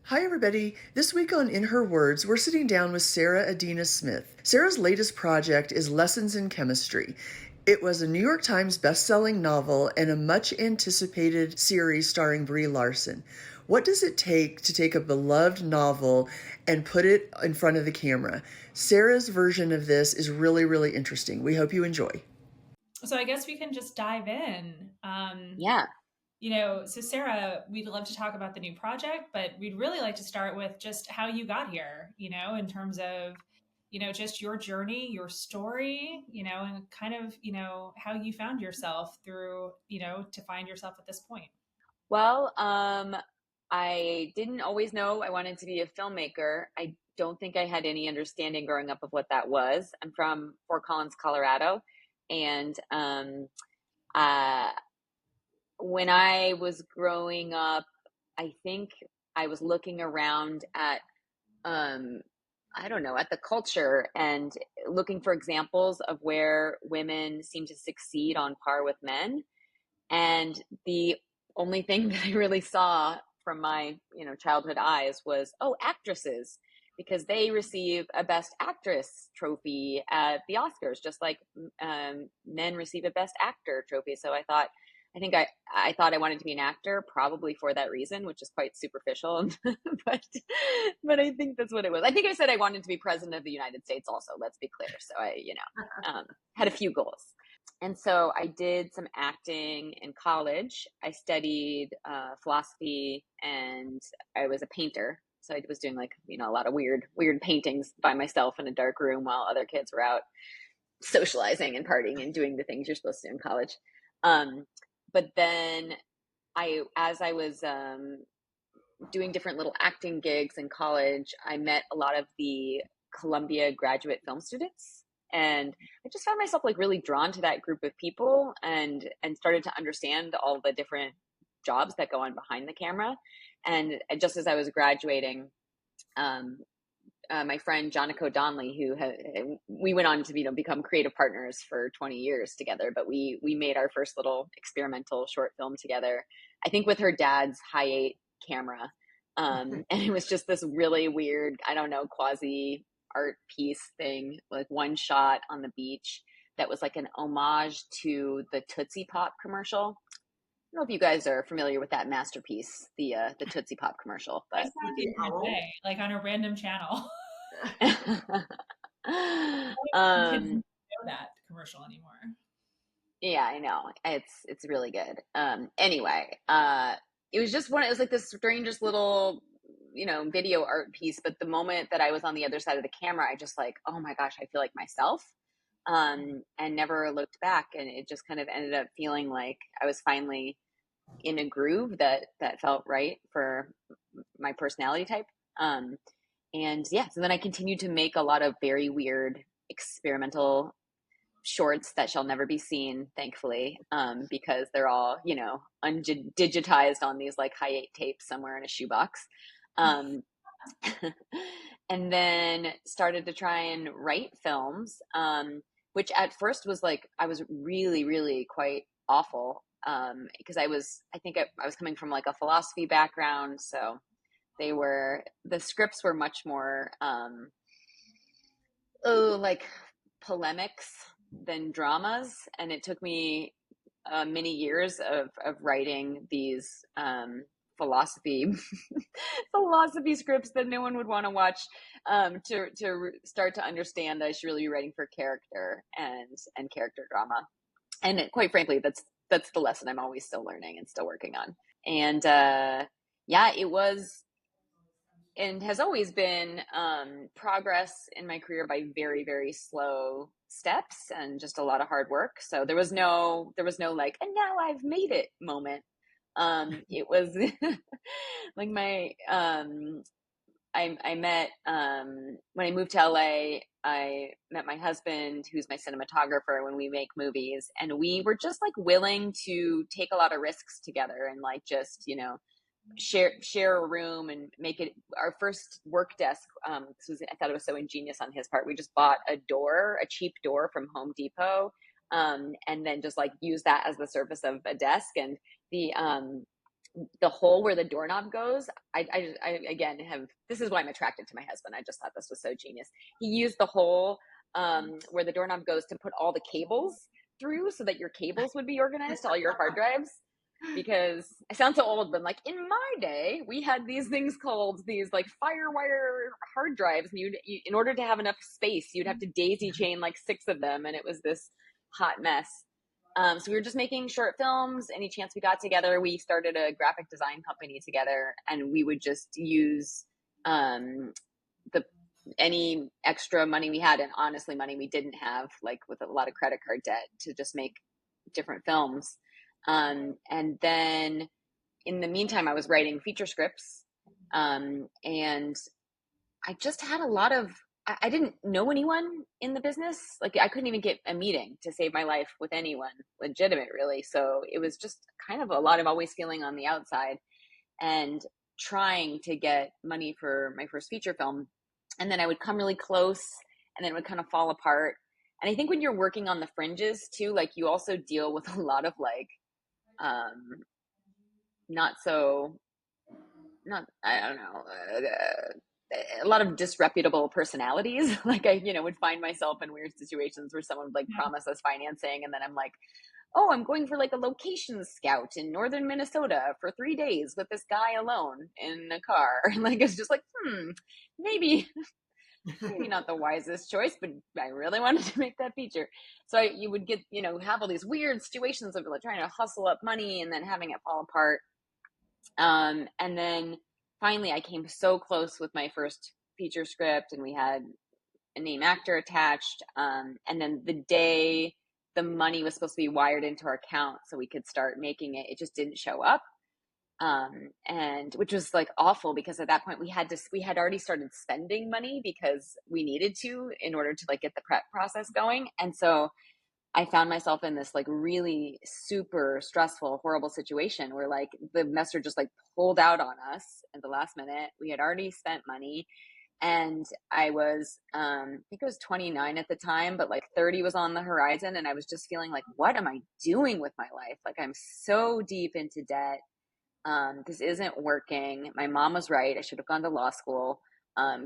Hi, everybody. This week on In Her Words, we're sitting down with Sarah Adina Smith. Sarah's latest project is Lessons in Chemistry. It was a New York Times best-selling novel and a much-anticipated series starring Brie Larson. What does it take to take a beloved novel and put it in front of the camera? Sarah's version of this is really, really interesting. We hope you enjoy. So I guess we can just dive in. Yeah. So Sarah, we'd love to talk about the new project, but we'd really like to start with just how you got here, in terms of, just your journey, your story, and kind of, how you found yourself through, to find yourself at this point. Well, I didn't always know I wanted to be a filmmaker. I don't think I had any understanding growing up of what that was. I'm from Fort Collins, Colorado, and uh, when I was growing up, I think I was looking around at um, I don't know, at the culture and looking for examples of where women seem to succeed on par with men. And the only thing that I really saw from my, childhood eyes was, oh, actresses, because they receive a Best Actress trophy at the Oscars, just like men receive a Best Actor trophy. So I thought I wanted to be an actor, probably for that reason, which is quite superficial, but but I think that's what it was. I think I said I wanted to be president of the United States. Also, let's be clear. So had a few goals. And so I did some acting in college. I studied philosophy, and I was a painter. So I was doing a lot of weird paintings by myself in a dark room while other kids were out socializing and partying and doing the things you're supposed to do in college. Um, but then as I was doing different little acting gigs in college, I met a lot of the Columbia graduate film students. And I just found myself really drawn to that group of people and started to understand all the different jobs that go on behind the camera. And just as I was graduating, um, my friend Jonico Donley, we went on to become creative partners for 20 years together, but we made our first little experimental short film together, I think with her dad's high 8 camera. And it was just this really weird, I don't know, quasi art piece thing, like one shot on the beach that was like an homage to the Tootsie Pop commercial. I don't know if you guys are familiar with that masterpiece, the Tootsie Pop commercial, I but saw it the other day, like on a random channel. Kids don't um know that commercial anymore. yeah, I know. It's really good. Anyway, it was just it was like this strangest little, video art piece, but the moment that I was on the other side of the camera, I just like, oh my gosh, I feel like myself. And never looked back, and it just kind of ended up feeling like I was finally in a groove that felt right for my personality type. And yeah, so then I continued to make a lot of very weird experimental shorts that shall never be seen, thankfully, because they're all, undigitized on these like high 8 tapes somewhere in a shoebox. Um, and then started to try and write films, which at first was like, I was really, really quite awful, because I think I was coming from like a philosophy background. So the scripts were much more, like polemics than dramas. And it took me many years of writing these philosophy philosophy scripts that no one would want to watch, to start to understand that I should really be writing for character and character drama. And quite frankly, that's the lesson I'm always still learning and still working on. And yeah, it was and has always been progress in my career by very, very slow steps and just a lot of hard work. So there was no like, and now I've made it moment. It was like I met, when I moved to LA, I met my husband, who's my cinematographer when we make movies. And we were just like willing to take a lot of risks together and like just, share a room and make it our first work desk. I thought it was so ingenious on his part. We just bought a cheap door from Home Depot, and then just like use that as the surface of a desk. And the the hole where the doorknob goes, I again have, this is why I'm attracted to my husband. I just thought this was so genius. He used the hole where the doorknob goes to put all the cables through so that your cables would be organized to all your hard drives. Because I sound so old, but like in my day, we had these things called these like firewire hard drives, and in order to have enough space, you'd have to daisy chain like 6 of them, and it was this hot mess. So we were just making short films. Any chance we got together, we started a graphic design company together, and we would just use the any extra money we had, and honestly money we didn't have, like with a lot of credit card debt, to just make different films. And then in the meantime, I was writing feature scripts. And I just had a lot of, I didn't know anyone in the business. Like I couldn't even get a meeting to save my life with anyone legitimate, really. So it was just kind of a lot of always feeling on the outside and trying to get money for my first feature film. And then I would come really close, and then it would kind of fall apart. And I think when you're working on the fringes too, like you also deal with a lot of like, I don't know, a lot of disreputable personalities. Like I, would find myself in weird situations where someone would like promise us financing, and then I'm like, oh, I'm going for like a location scout in northern Minnesota for 3 days with this guy alone in a car. Like it's just like, maybe not the wisest choice, but I really wanted to make that feature. So you would get, have all these weird situations of like trying to hustle up money and then having it fall apart. And then finally I came so close with my first feature script, and we had a name actor attached. And then the day the money was supposed to be wired into our account so we could start making it, it just didn't show up. And which was like awful, because at that point we had already started spending money because we needed to in order to like get the prep process going. And so I found myself in this like really super stressful, horrible situation where like the investor just like pulled out on us at the last minute. We had already spent money, and I was, I think I was 29 at the time, but like 30 was on the horizon. And I was just feeling like, what am I doing with my life? Like I'm so deep into debt. This isn't working. My mom was right. I should have gone to law school.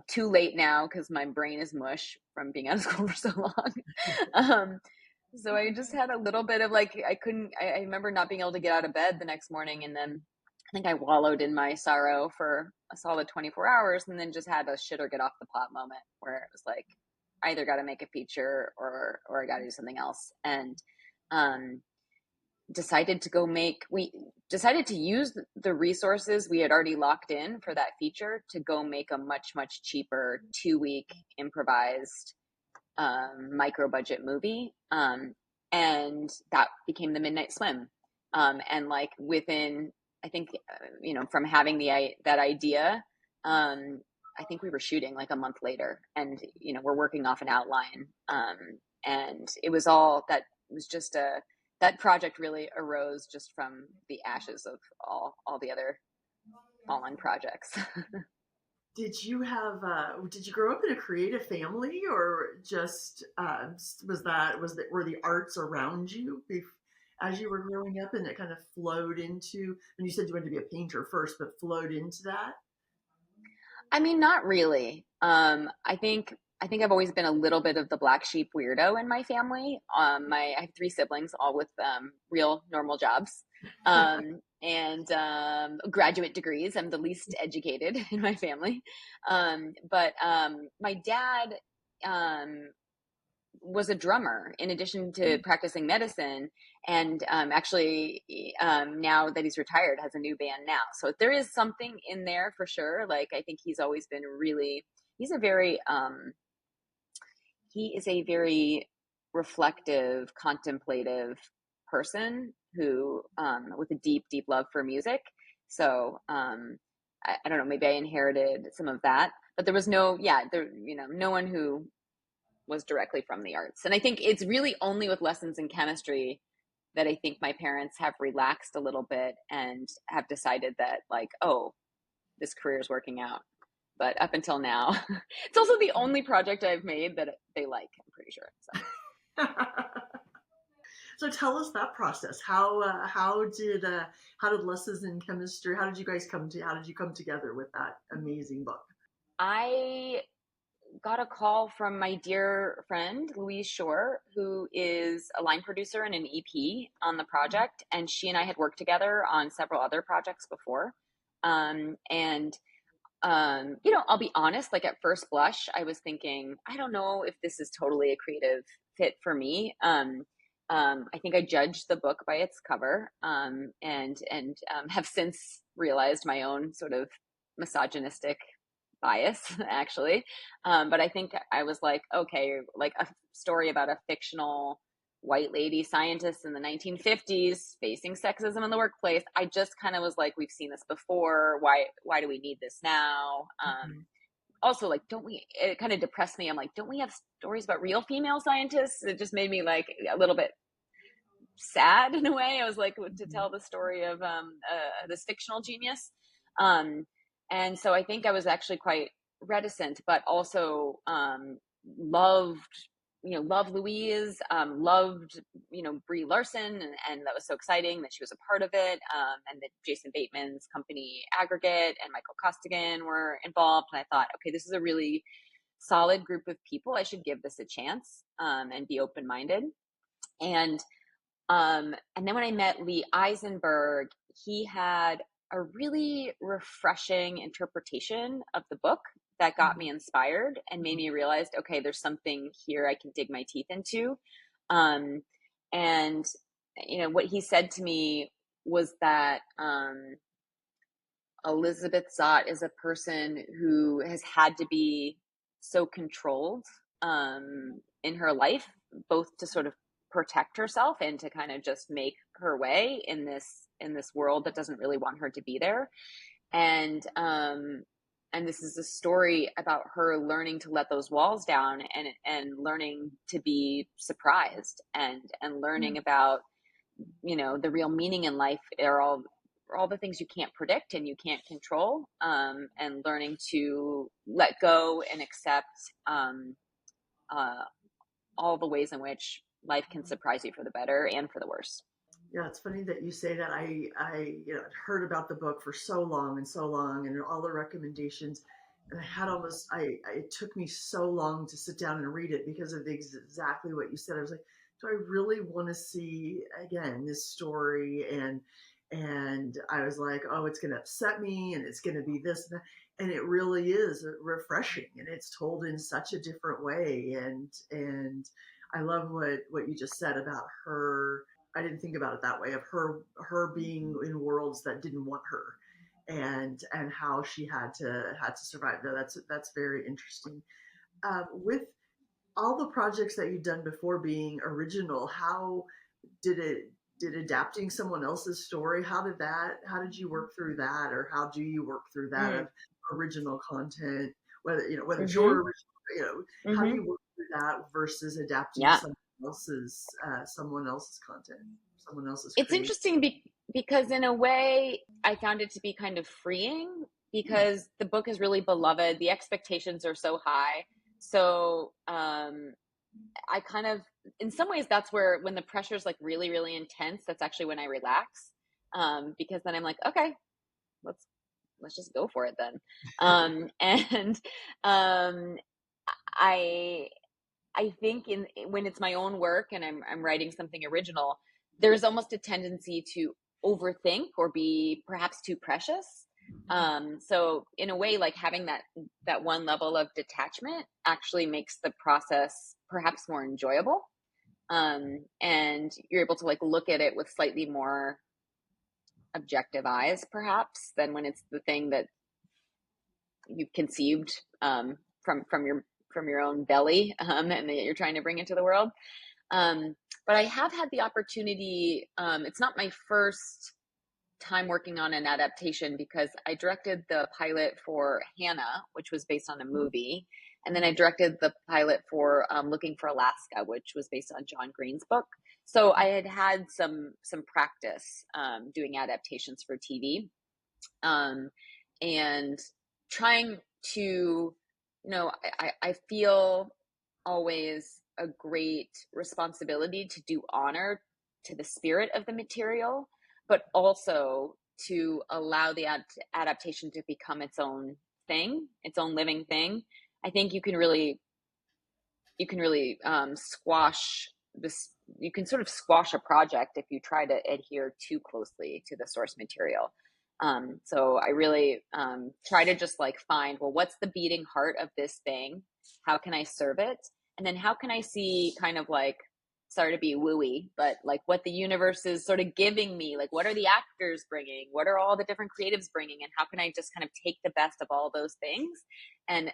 Too late now because my brain is mush from being out of school for so long. So I just had a little bit of like, I remember not being able to get out of bed the next morning. And then I think I wallowed in my sorrow for a solid 24 hours, and then just had a shit or get off the pot moment where it was like, I either got to make a feature or I got to do something else. And, we decided to use the resources we had already locked in for that feature to go make a much, much cheaper 2-week improvised micro budget movie. And that became the Midnight Swim. And like within, I think, from having that idea, I think we were shooting like a month later, and, we're working off an outline. And it was all that was just that project really arose just from the ashes of all the other fallen projects. Did you grow up in a creative family, or just were the arts around you as you were growing up, and it kind of flowed into, and you said you wanted to be a painter first, but flowed into that? I mean, not really. I think I've always been a little bit of the black sheep weirdo in my family. I have 3 siblings, all with real normal jobs, and graduate degrees. I'm the least educated in my family, but my dad was a drummer in addition to practicing medicine, and actually now that he's retired has a new band now. So there is something in there for sure. Like I think he's always been he's he is a very reflective, contemplative person who with a deep love for music. So I don't know, maybe I inherited some of that, but there was no one who was directly from the arts. And I think it's really only with lessons in chemistry that I think my parents have relaxed a little bit and have decided that like, oh, this career is working out. But up until now, it's also the only project I've made that they like, I'm pretty sure. So. So tell us that process. How did Lessons in Chemistry? How did you guys come to? How did you come together with that amazing book? I got a call from my dear friend Louise Shore, who is a line producer and an EP on the project, and she and I had worked together on several other projects before. And I'll be honest, like at first blush, I was thinking, I don't know if this is totally a creative fit for me. I think I judged the book by its cover, and have since realized my own sort of misogynistic bias, actually. But I think I was like, okay, like a story about a fictional white lady scientist in the 1950s facing sexism in the workplace. I just kind of was like, we've seen this before. Why do we need this now? Mhm. Also, like, don't we, it kind of depressed me. I'm like, don't we have stories about real female scientists? It just made me like a little bit sad in a way. I was like, to tell the story of this fictional genius. Um, and so I think I was actually quite reticent, but also loved, loved Louise, loved, Brie Larson, and that was so exciting that she was a part of it, and that Jason Bateman's company Aggregate and Michael Costigan were involved. And I thought, okay, this is a really solid group of people. I should give this a chance, and be open-minded. And then when I met Lee Eisenberg, he had a really refreshing interpretation of the book that got me inspired and made me realize, okay, there's something here I can dig my teeth into. Um, and, what he said to me was that Elizabeth Zott is a person who has had to be so controlled in her life, both to sort of protect herself and to kind of just make her way in this world that doesn't really want her to be there. And this is a story about her learning to let those walls down and learning to be surprised and learning about the real meaning in life are all the things you can't predict and you can't control, and learning to let go and accept uh, all the ways in which life can surprise you for the better and for the worse. Yeah, it's funny that you say that. I'd heard about the book for so long, and all the recommendations, and I had almost it took me so long to sit down and read it because of exactly what you said. I was like, do I really want to see again this story? And I was like, oh, it's going to upset me, and it's going to be this and that. And it really is refreshing, and it's told in such a different way. And I love what you just said about her. I didn't think about it that way, of her being in worlds that didn't want her, and how she had to survive. No, that's very interesting. With all the projects that you've done before being original, how did it did adapting someone else's story? How did you work through that, or how do you work through that of Mm. original content, whether it's your Mm-hmm. original, how do Mm-hmm. you work through that versus adapting Yeah. someone else's content, someone else's It's creation? interesting because in a way I found it to be kind of freeing Hmm. because the book is really beloved. The expectations are so high. So I kind of, in some ways, that's where when the pressure is like really, really intense, that's actually when I relax. Because then I'm like, okay, let's let's just go for it then. And um, I I think in when it's my own work and I'm writing something original, there's almost a tendency to overthink or be perhaps too precious. So in a way, like having that one level of detachment actually makes the process perhaps more enjoyable. And you're able to like look at it with slightly more objective eyes, perhaps, than when it's the thing that you've conceived from your own belly, and that you're trying to bring into the world. Um, but I have had the opportunity. It's not my first time working on an adaptation because I directed the pilot for Hannah, which was based on a movie, and then I directed the pilot for Looking for Alaska, which was based on John Green's book. So I had some practice doing adaptations for TV, um, and trying to, I feel always a great responsibility to do honor to the spirit of the material, but also to allow the adaptation to become its own thing, its own living thing. I think you can really squash this. You can sort of squash a project if you try to adhere too closely to the source material. So I really try to just like find, well, what's the beating heart of this thing? How can I serve it? And then how can I see kind of like, sorry to be wooey, but like what the universe is sort of giving me, like what are the actors bringing? What are all the different creatives bringing? And how can I just kind of take the best of all those things and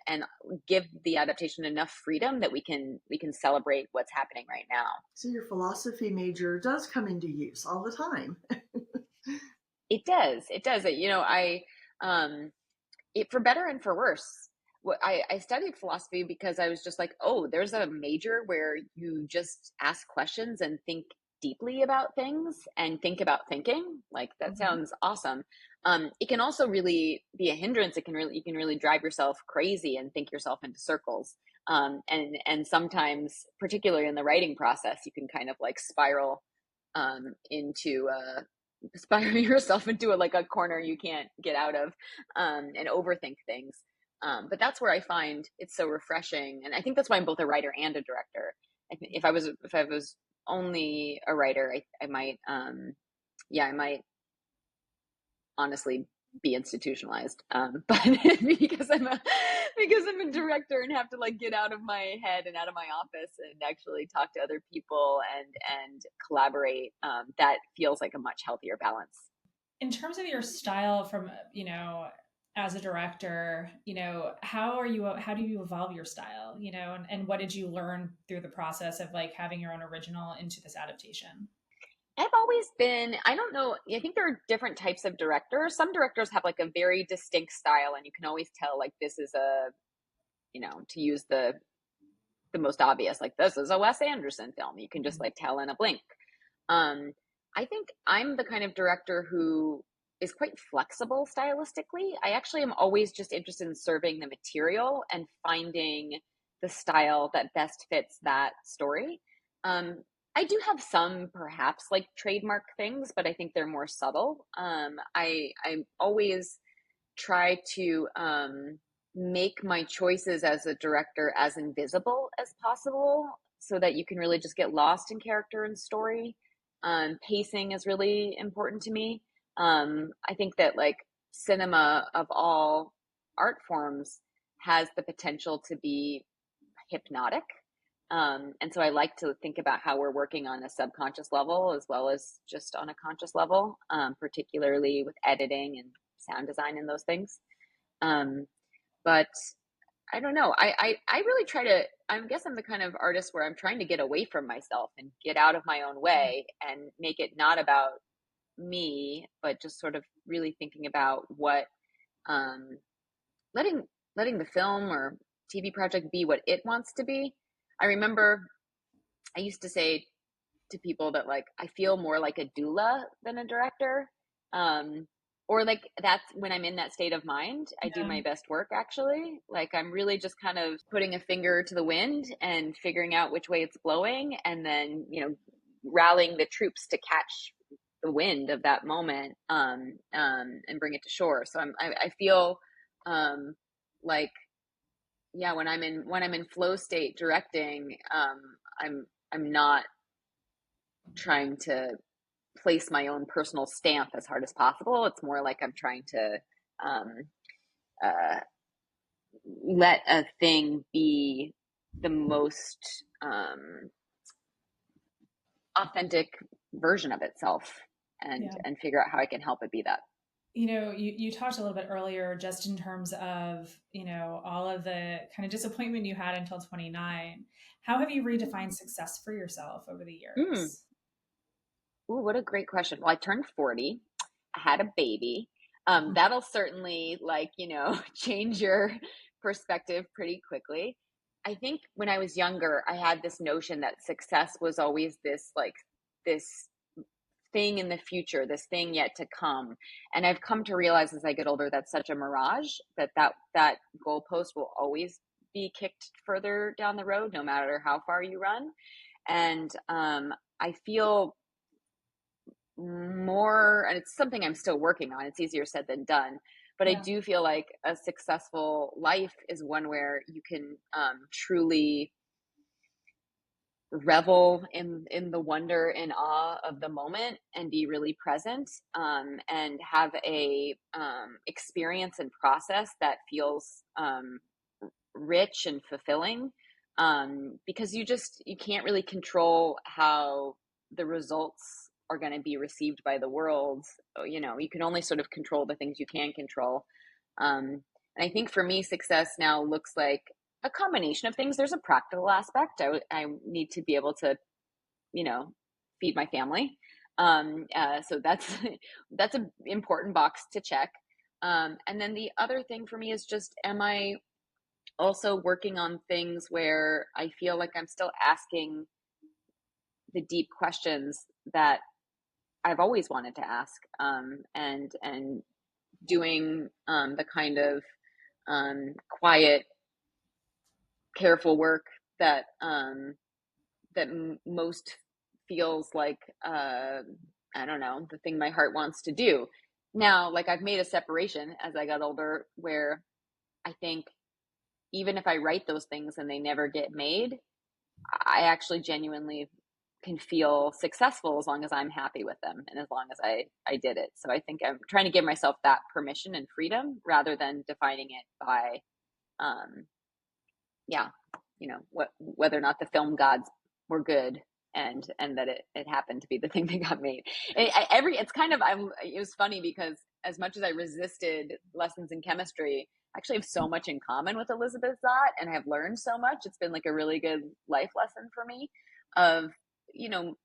give the adaptation enough freedom that we can celebrate what's happening right now. So your philosophy major does come into use all the time. It does. I it, for better and for worse. I studied philosophy because I was just like, oh, there's a major where you just ask questions and think deeply about things and think about thinking. Like that Mm-hmm. sounds awesome. It can also really be a hindrance. You can really drive yourself crazy and think yourself into circles. And sometimes, particularly in the writing process, you can kind of like into spiral yourself into like a corner you can't get out of, and overthink things. But that's where I find it's so refreshing, and I think that's why I'm both a writer and a director. If I was only a writer, I might, yeah, I might honestly be institutionalized. But because I'm a director and have to like get out of my head and out of my office and actually talk to other people and collaborate, that feels like a much healthier balance. In terms of your style from, as a director, how do you evolve your style, and what did you learn through the process of like having your own original into this adaptation? I've always been, I don't know, I think there are different types of directors. Some directors have like a very distinct style, and you can always tell like this is to use the most obvious, like this is a Wes Anderson film. You can just like tell in a blink. Um, I think I'm the kind of director who is quite flexible stylistically. I actually am always just interested in serving the material and finding the style that best fits that story. Um, I do have some perhaps like trademark things, but I think they're more subtle. I always try to make my choices as a director as invisible as possible so that you can really just get lost in character and story. Pacing is really important to me. I think that like cinema of all art forms has the potential to be hypnotic. And so I like to think about how we're working on a subconscious level as well as just on a conscious level, particularly with editing and sound design and those things. Um, but I don't know. I really try to, I guess I'm the kind of artist where I'm trying to get away from myself and get out of my own way and make it not about me, but just sort of really thinking about what, um, letting, letting the film or TV project be what it wants to be. I remember I used to say to people that like I feel more like a doula than a director. Um, or like that's when I'm in that state of mind, I do Yeah. my best work actually. Like I'm really just kind of putting a finger to the wind and figuring out which way it's blowing and then, rallying the troops to catch the wind of that moment, and bring it to shore. So I feel um, like yeah, when I'm in flow state directing, I'm not trying to place my own personal stamp as hard as possible. It's more like I'm trying to um, uh, let a thing be the most authentic version of itself, and Yeah. figure out how I can help it be that. You talked a little bit earlier just in terms of, all of the kind of disappointment you had until 29. How have you redefined success for yourself over the Mm. years? Ooh, what a great question. Well, I turned 40. I had a baby. That'll certainly change your perspective pretty quickly. I think when I was younger, I had this notion that success was always this thing in the future, this thing yet to come. And I've come to realize as I get older that's such a mirage, that goalpost will always be kicked further down the road, no matter how far you run. And I feel more, and it's something I'm still working on. It's easier said than done. But I Yeah. do feel like a successful life is one where you can truly revel in the wonder and awe of the moment and be really present, and have a experience and process that feels rich and fulfilling, because you can't really control how the results are going to be received by the world. You can only sort of control the things you can control. And I think for me, success now looks like a combination of things. There's a practical aspect. I need to be able to, you know, feed my family. So that's that's an important box to check. And then the other thing for me is just, am I also working on things where I feel like I'm still asking the deep questions that I've always wanted to ask, and doing the kind of quiet, careful work that most feels like, I don't know, the thing my heart wants to do. Now, like, I've made a separation as I got older, where I think even if I write those things and they never get made, I actually genuinely can feel successful as long as I'm happy with them and as long as I did it. So I think I'm trying to give myself that permission and freedom rather than defining it by, um, yeah, whether or not the film gods were good, and that it happened to be the thing that got made. It's kind of, it was funny because as much as I resisted lessons in chemistry, I actually have so much in common with Elizabeth Zott, and I have learned so much. It's been like a really good life lesson for me of, you know,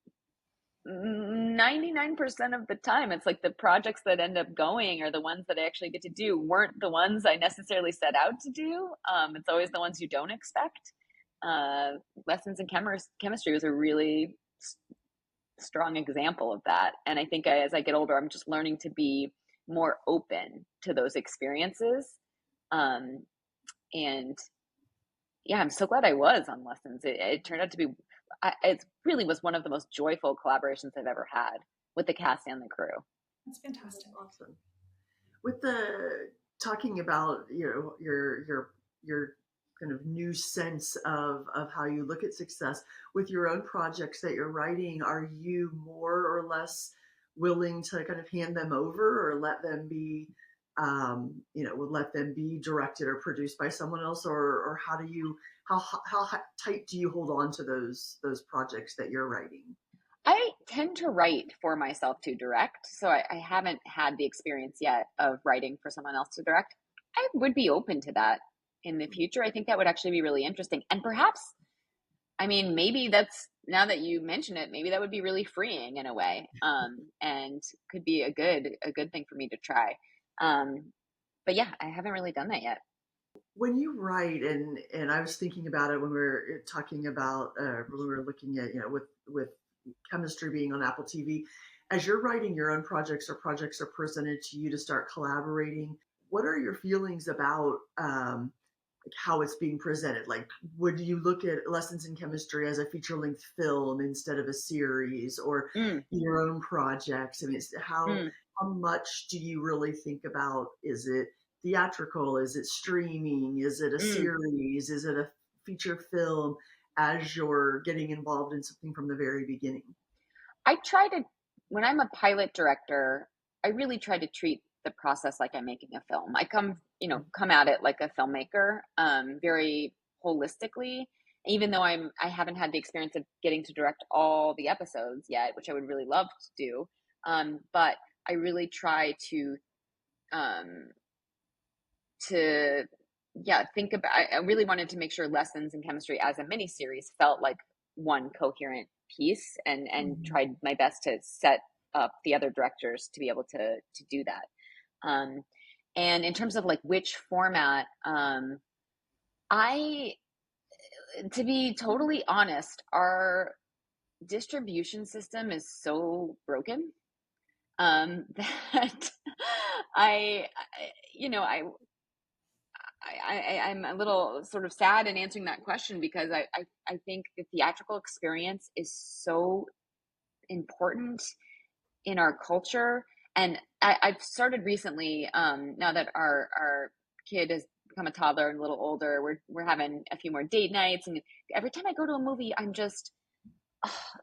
99% of the time, it's like the projects that end up going, or the ones that I actually get to do, weren't the ones I necessarily set out to do. It's always the ones you don't expect. Lessons in chemistry was a really strong example of that. And I think as I get older, I'm just learning to be more open to those experiences. Um, and yeah, I'm so glad I was on Lessons. It turned out to be, it really was one of the most joyful collaborations I've ever had with the cast and the crew. That's fantastic. Awesome. With the talking about your kind of new sense of how you look at success with your own projects that you're writing, are you more or less willing to kind of hand them over or let them be let them be directed or produced by someone else, or how do you how tight do you hold on to those projects that you're writing? I tend to write for myself to direct, so I haven't had the experience yet of writing for someone else to direct. I would be open to that in the future. I think that would actually be really interesting. And perhaps, I mean, maybe that's, now that you mention it, maybe that would be really freeing in a way, and could be a good thing for me to try. But yeah, I haven't really done that yet. When you write, and I was thinking about it when we were talking about when we were looking at with chemistry being on Apple TV, as you're writing your own projects or projects are presented to you to start collaborating, what are your feelings about like how it's being presented? Like, would you look at Lessons in Chemistry as a feature length film instead of a series, or Mm, your own projects? I mean, mm, how much do you really think about, is it theatrical? Is it streaming? Is it a mm. series? Is it a feature film as you're getting involved in something from the very beginning? I try to, when I'm a pilot director, I really try to treat the process like I'm making a film. I come at it like a filmmaker, very holistically. Even though I haven't had the experience of getting to direct all the episodes yet, which I would really love to do. But I really try um, to yeah, think about, I really wanted to make sure Lessons in Chemistry as a mini series felt like one coherent piece, and Mhm. tried my best to set up the other directors to be able to do that. Um, and in terms of like which format, I to be totally honest, our distribution system is so broken, that I I'm a little sort of sad in answering that question, because I think the theatrical experience is so important in our culture. And I've started recently, now that our kid has become a toddler and a little older, we're having a few more date nights, and every time I go to a movie, I'm just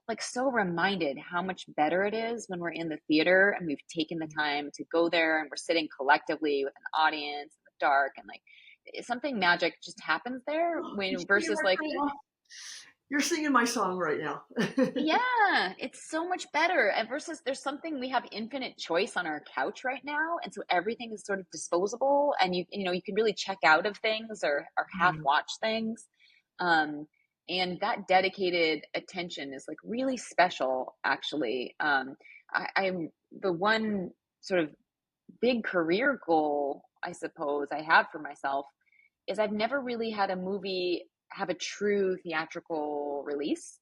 like so reminded how much better it is when we're in the theater and we've taken the time to go there and we're sitting collectively with an audience in the dark, and like something magic just happens there Oh, when you're versus like, right now. You're singing my song right now. yeah, it's so much better. And versus there's something, we have infinite choice on our couch right now. And so everything is sort of disposable, and you can really check out of things or half Mm. watch things. Um, and that dedicated attention is like really special, actually. I'm the one sort of big career goal, I suppose, I have for myself is I've never really had a movie have a true theatrical release.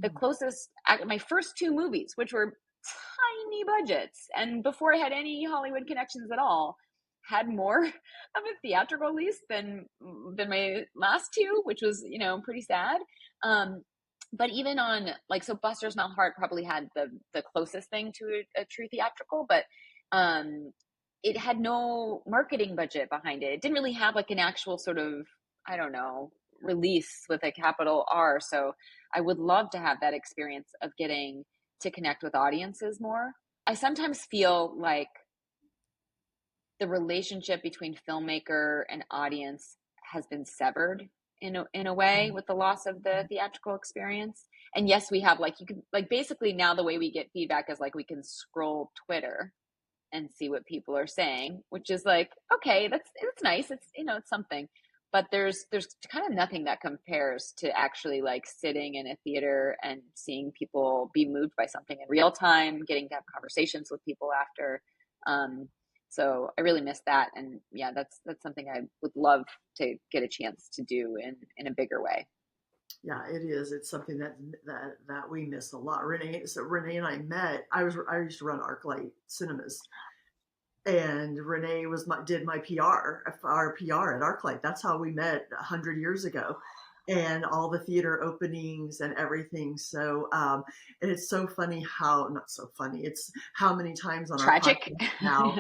The closest, my first two movies, which were tiny budgets, and before I had any Hollywood connections at all, had more of a theatrical release than my last two, which was pretty sad. Um, but even on like, so Buster's Malheart probably had the closest thing to a true theatrical, but um, it had no marketing budget behind it. It didn't really have like an actual sort of, I don't know, release with a capital R. So I would love to have that experience of getting to connect with audiences more. I sometimes feel like the relationship between filmmaker and audience has been severed in a way with the loss of the theatrical experience. And yes, we have like, you can like, basically now the way we get feedback is like we can scroll Twitter and see what people are saying, which is like, okay, it's nice. It's something. But there's kind of nothing that compares to actually like sitting in a theater and seeing people be moved by something in real time, getting to have conversations with people after. Um, so I really miss that. And yeah, that's something I would love to get a chance to do in a bigger way. Yeah, it is. It's something that we miss a lot. Renee and I met. I used to run ArcLight Cinemas, and Renee did my PR, our PR at ArcLight. That's how we met 100 years ago, and all the theater openings and everything. So, and it's so funny how not so funny. It's how many times on our Tragic. podcast now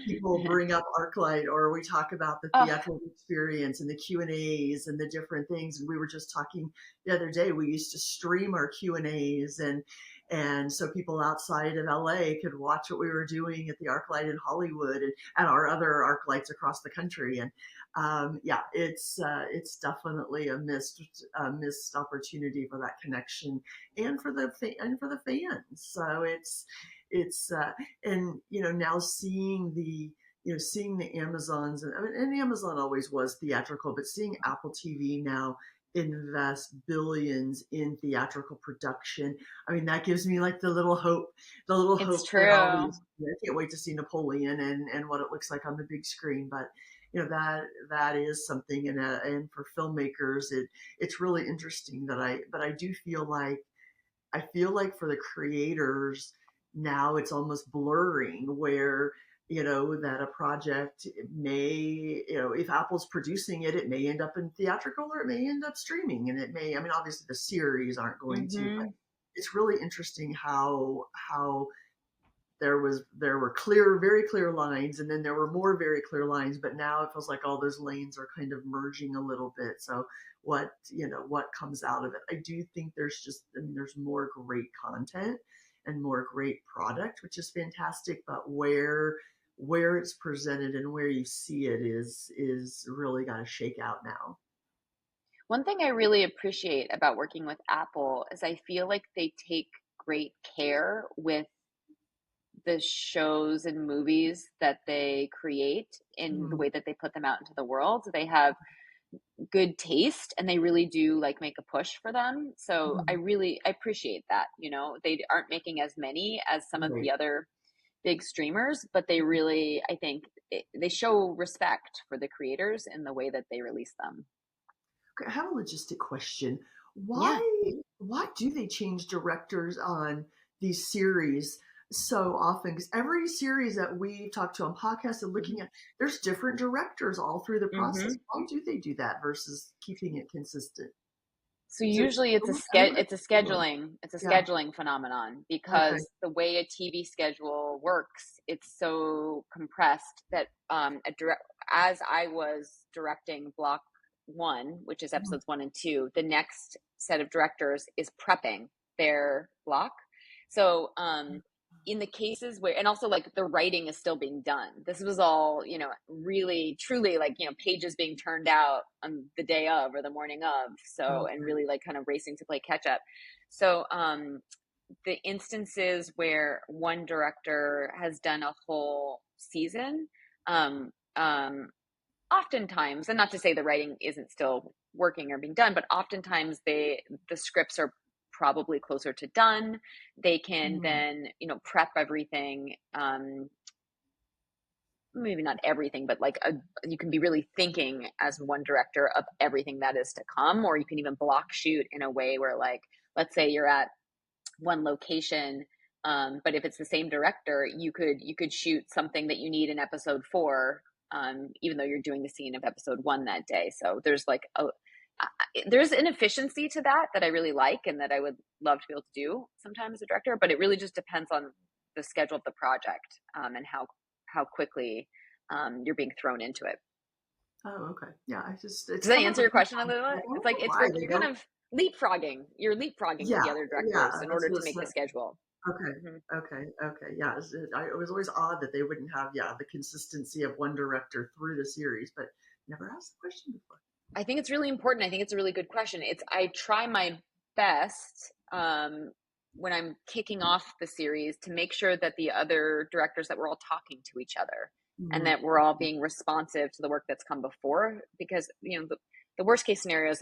people bring up ArcLight, or we talk about the Oh, theatrical experience and the Q&As and the different things. And we were just talking the other day. We used to stream our Q&As, and so people outside of LA could watch what we were doing at the ArcLight in Hollywood and at our other ArcLights across the country. And yeah, it's definitely a missed opportunity for that connection and for the fans. So it's and now seeing the Amazons, and I mean, and Amazon always was theatrical, but seeing Apple TV now invest billions in theatrical production. I mean, that gives me like the little it's hope that true. I can't wait to see Napoleon and what it looks like on the big screen. But that is something, and for filmmakers, it's really interesting but I feel like for the creators now it's almost blurring where that a project may, if Apple's producing it, it may end up in theatrical or it may end up streaming, and it may, I mean, obviously the series aren't going to, but Hmm. it's really interesting how there were very clear lines, and then there were more very clear lines, but now it feels like all those lanes are kind of merging a little bit. So what comes out of it, I do think there's more great content and more great product, which is fantastic, but where it's presented and where you see it is really got to shake out now. One thing I really appreciate about working with Apple is I feel like they take great care with the shows and movies that they create in the Mm, way that they put them out into the world. They have good taste and they really do like make a push for them. So mm, I appreciate that. They aren't making as many as some of right. the other big streamers, but they really, I think, they show respect for the creators in the way that they release them. Okay, I have a logistic question. Yeah. Why do they change directors on these series so often? Because every series that we talk to on podcasts and looking Hmm. at, there's different directors all through the process. Hmm. Why do they do that versus keeping it consistent? So Is it usually almost everybody? it's a Yeah. scheduling phenomenon, Okay. because the way a TV schedule works, it's so compressed that as I was directing block one, which is Mhm. episodes 1 and 2, the next set of directors is prepping their block. So in the cases where, and also like the writing is still being done. This was all, really, truly like, pages being turned out on the day of or the morning of. So, and Okay. really like kind of racing to play catch up. So, the instances where one director has done a whole season, um, oftentimes, and not to say the writing isn't still working or being done, but oftentimes the scripts are probably closer to done. They can Mhm. then, prep everything. Maybe not everything, but like you can be really thinking as one director of everything that is to come, or you can even block shoot in a way where, like, let's say you're at one location, but if it's the same director, you could shoot something that you need in episode 4, even though you're doing the scene of episode 1 that day. So there's like there's an efficiency to that I really like, and that I would love to be able to do sometime as a director. But it really just depends on the schedule of the project, and how quickly you're being thrown into it. Oh, okay. Yeah, it's Does that come up answer a your few question a times. little I'm bit? like, I It's don't like know why they you're kind don't. of leapfrogging. You're leapfrogging to Yeah, the other yeah, directors in that's order what to it's make the like. schedule. Okay, Hmm. okay. Yeah, it was always odd that they wouldn't have, yeah, the consistency of one director through the series, but never asked the question before. I think it's really important. I think it's a really good question. I try my best, when I'm kicking off the series, to make sure that the other directors, that we're all talking to each other, and Mhm. that we're all being responsive to the work that's come before. Because the worst case scenario is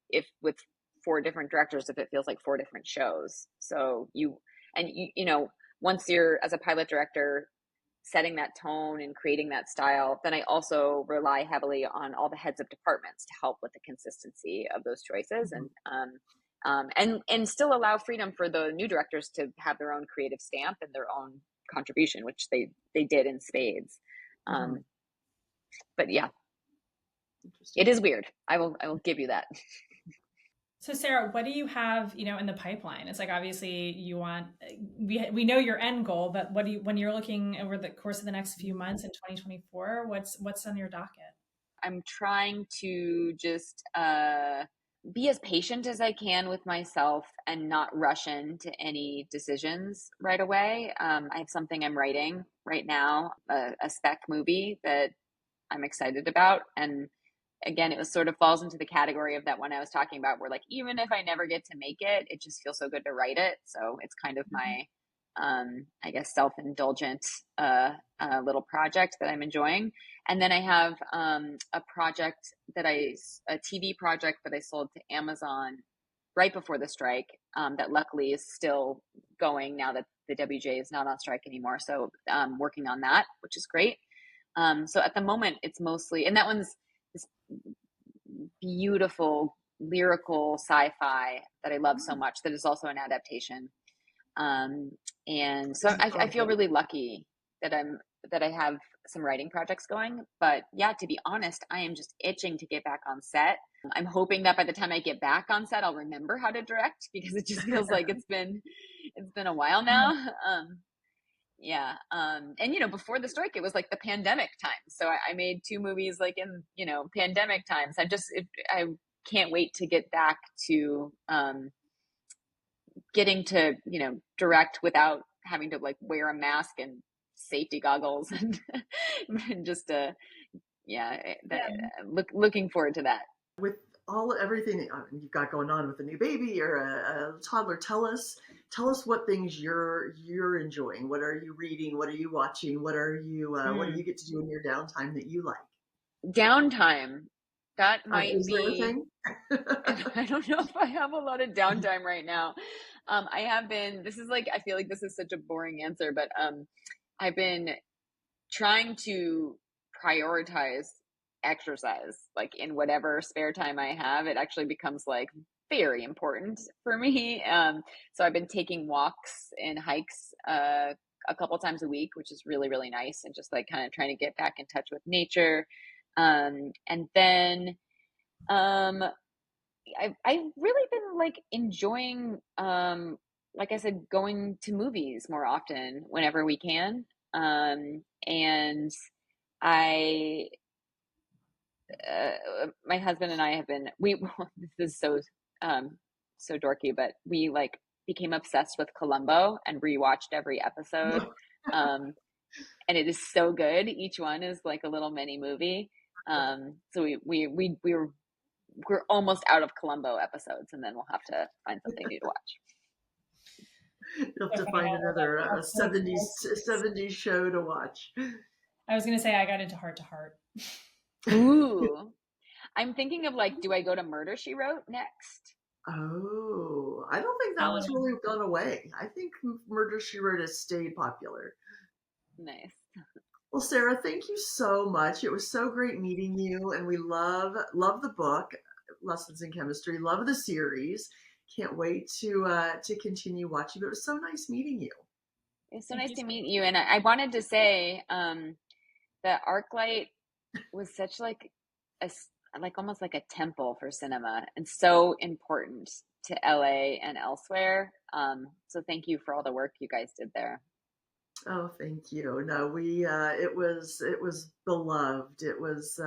if with 4 different directors, if it feels like 4 different shows. So once you're, as a pilot director, setting that tone and creating that style, then I also rely heavily on all the heads of departments to help with the consistency of those choices, Mhm. and still allow freedom for the new directors to have their own creative stamp and their own contribution, which they did in spades. Mhm. Um, but yeah, it Interesting. is weird. I will give you that. So Sarah, what do you have, in the pipeline? It's like, obviously you want, we know your end goal, but what do you, when you're looking over the course of the next few months in 2024, what's on your docket? I'm trying to just be as patient as I can with myself and not rush into any decisions right away. I have something I'm writing right now, a spec movie that I'm excited about. And again, it was sort of falls into the category of that one I was talking about, where like, even if I never get to make it, it just feels so good to write it. So it's kind of Mhm. my, I guess, self-indulgent little project that I'm enjoying. And then I have a project a TV project that I sold to Amazon right before the strike, that luckily is still going now that the WJ is not on strike anymore. So working on that, which is great. So at the moment, it's mostly, and that one's this beautiful lyrical sci-fi that I love so Mm. much, that is also an adaptation. Um, and so Is it I called feel really lucky that I have some writing projects going. But yeah, to be honest, I am just itching to get back on set. I'm hoping that by the time I get back on set, I'll remember how to direct, because it just feels like it's been a while now. Yeah. And before the strike, it was like the pandemic time. So I made 2 movies like in, pandemic times. I can't wait to get back to getting to, direct without having to like wear a mask and safety goggles and just yeah, Yeah. looking forward to that. with everything that you've got going on with a new baby or a toddler? Tell us what things you're enjoying. What are you reading? What are you watching? What do Mm. you get to do in your downtime that you like? Downtime. That might Is there a be, thing? I don't know if I have a lot of downtime right now. I have been, this is like, I feel like this is such a boring answer, but I've been trying to prioritize exercise, like in whatever spare time I have. It actually becomes like very important for me. So I've been taking walks and hikes a couple times a week, which is really, really nice, and just like kind of trying to get back in touch with nature. And then um, I've really been like enjoying, like I said, going to movies more often whenever we can. And I, my husband and I have been, this is so dorky, but we like became obsessed with Columbo and rewatched every episode. Um, and it is so good. Each one is like a little mini movie. So we're almost out of Columbo episodes, and then we'll have to find something new to watch. You'll have So to funny find how another our 70s show to watch. I was going to say I got into Heart to Heart. Ooh, I'm thinking of like, do I go to Murder She Wrote next? Oh, I don't think that one's really gone away. I think Murder, She Wrote has stayed popular. Nice. Well, Sarah, thank you so much. It was so great meeting you, and we love the book, Lessons in Chemistry. Love the series. Can't wait to continue watching. But it was so nice meeting you. It's so nice to meet you. And I wanted to say that ArcLight was such like like almost like a temple for cinema, and so important to LA and elsewhere. So thank you for all the work you guys did there. Oh, thank you. No, we it was beloved. It was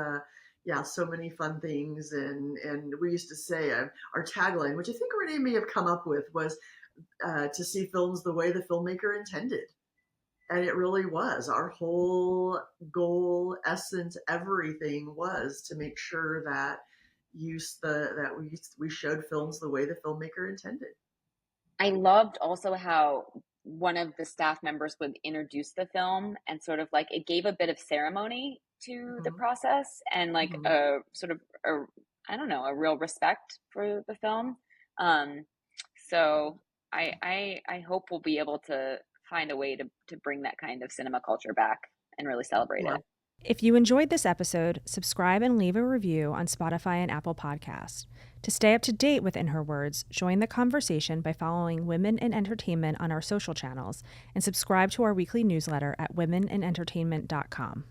yeah, so many fun things, and we used to say our tagline, which I think Renee may have come up with, was to see films the way the filmmaker intended. And it really was. Our whole goal, essence, everything was to make sure that we showed films the way the filmmaker intended. I loved also how one of the staff members would introduce the film, and sort of like it gave a bit of ceremony to the Mhm. process, and like Mhm. a sort of a, I don't know, a real respect for the film. Um, so I hope we'll be able to find a way to bring that kind of cinema culture back and really celebrate Yeah. it. If you enjoyed this episode, subscribe and leave a review on Spotify and Apple Podcasts. To stay up to date with In Her Words, join the conversation by following Women in Entertainment on our social channels and subscribe to our weekly newsletter at womeninentertainment.com.